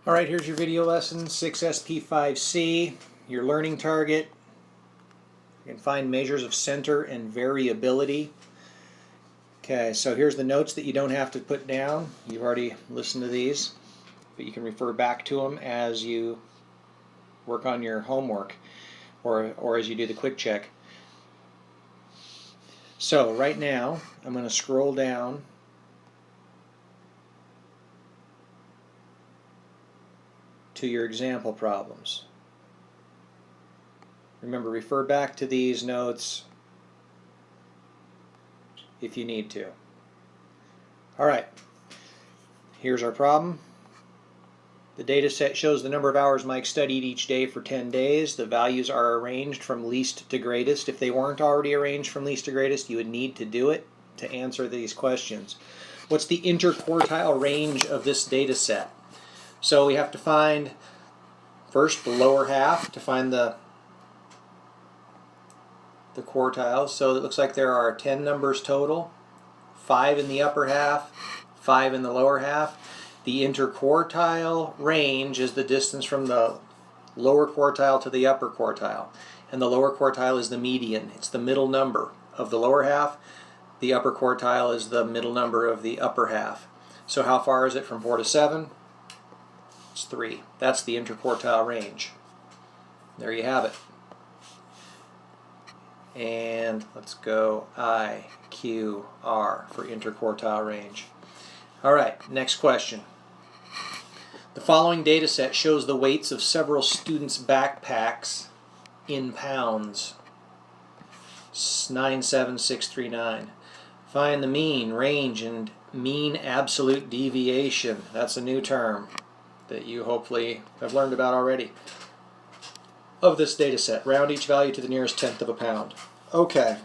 Alright, here's your video lesson, 6.sp.5c, your learning target. You can find measures of center and variability. Okay, so here's the notes that you don't have to put down. You've already listened to these, but you can refer back to them as you work on your homework or as you do the quick check. So right now, I'm going to scroll down to your example problems. Remember, refer back to these notes if you need to. Alright, here's our problem. The data set shows the number of hours Mike studied each day for 10 days. The values are arranged from least to greatest. If they weren't already arranged from least to greatest, you would need to do it to answer these questions. What's the interquartile range of this data set? So we have to find first the lower half to find the quartiles. So it looks like there are 10 numbers total, 5 in the upper half, 5 in the lower half. The interquartile range is the distance from the lower quartile to the upper quartile. And the lower quartile is the median. It's the middle number of the lower half. The upper quartile is the middle number of the upper half. So how far is it from 4 to 7? It's 3. That's the interquartile range. There you have it. And let's go I, Q, R for interquartile range. Alright, next question. The following data set shows the weights of several students' backpacks in pounds. 97639. Find the mean, range, and mean absolute deviation. That's a new term that you hopefully have learned about already, of this data set. Round each value to the nearest tenth of a pound. Okay,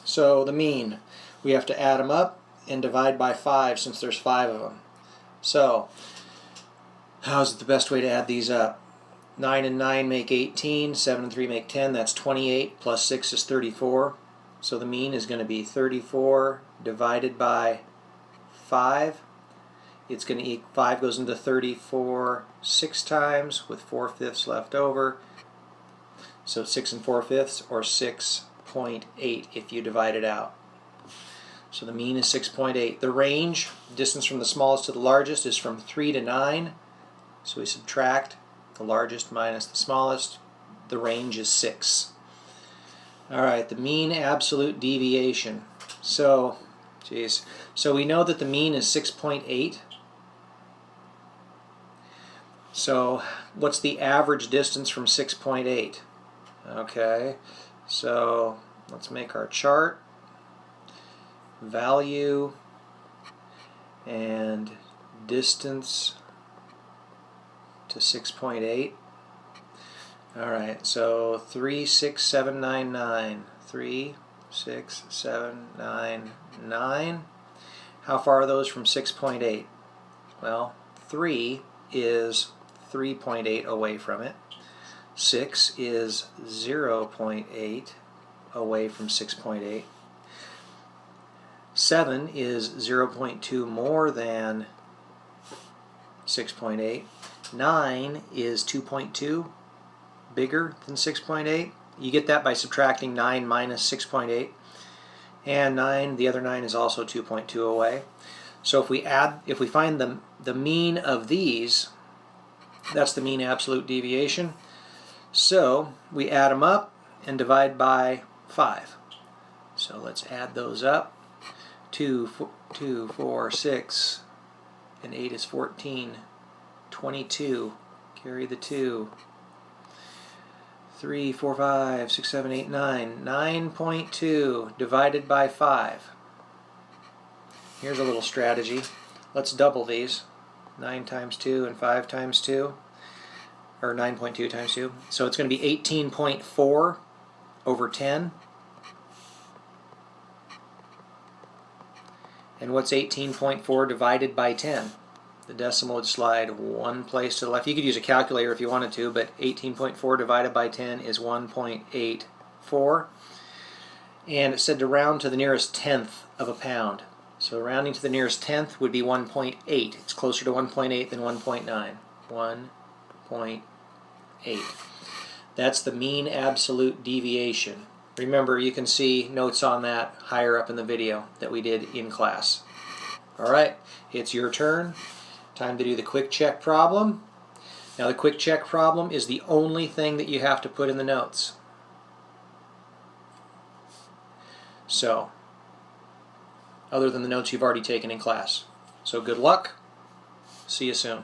so the mean, we have to add them up and divide by 5 since there's 5 of them. So, how's it the best way to add these up? 9 and 9 make 18, 7 and 3 make 10, that's 28, plus 6 is 34. So the mean is going to be 34 divided by 5. It's going to equal 5 goes into 34 6 times with 4/5 left over. So 6 and 4/5 or 6.8 if you divide it out. So the mean is 6.8. The range, distance from the smallest to the largest, is from 3 to 9. So we subtract the largest minus the smallest. The range is 6. Alright, the mean absolute deviation. So we know that the mean is 6.8. So what's the average distance from 6.8? Okay, so let's make our chart. Value and distance to 6.8. Alright, so 36799. 36799. How far are those from 6.8? Well, 3 is 3.8 away from it. 6 is 0.8 away from 6.8. 7 is 0.2 more than 6.8. 9 is 2.2 bigger than 6.8. You get that by subtracting 9 minus 6.8. And 9, the other 9 is also 2.2 away. So if we find the mean of these, that's the mean absolute deviation. So we add them up and divide by 5. So let's add those up. 2, 4, 6, and 8 is 14. 22. Carry the 2. 3, 4, 5, 6, 7, 8, 9. 9.2 divided by 5. Here's a little strategy. Let's double these. 9 times 2 and 5 times 2. Or 9.2 times 2. So it's going to be 18.4 over 10. And what's 18.4 divided by 10? The decimal would slide one place to the left. You could use a calculator if you wanted to, but 18.4 divided by 10 is 1.84. And it said to round to the nearest tenth of a pound. So rounding to the nearest tenth would be 1.8. It's closer to 1.8 than 1.9. 1.8. That's the mean absolute deviation. Remember, you can see notes on that higher up in the video that we did in class. All right, it's your turn. Time to do the quick check problem. Now the quick check problem is the only thing that you have to put in the notes. So, other than the notes you've already taken in class. So good luck. See you soon.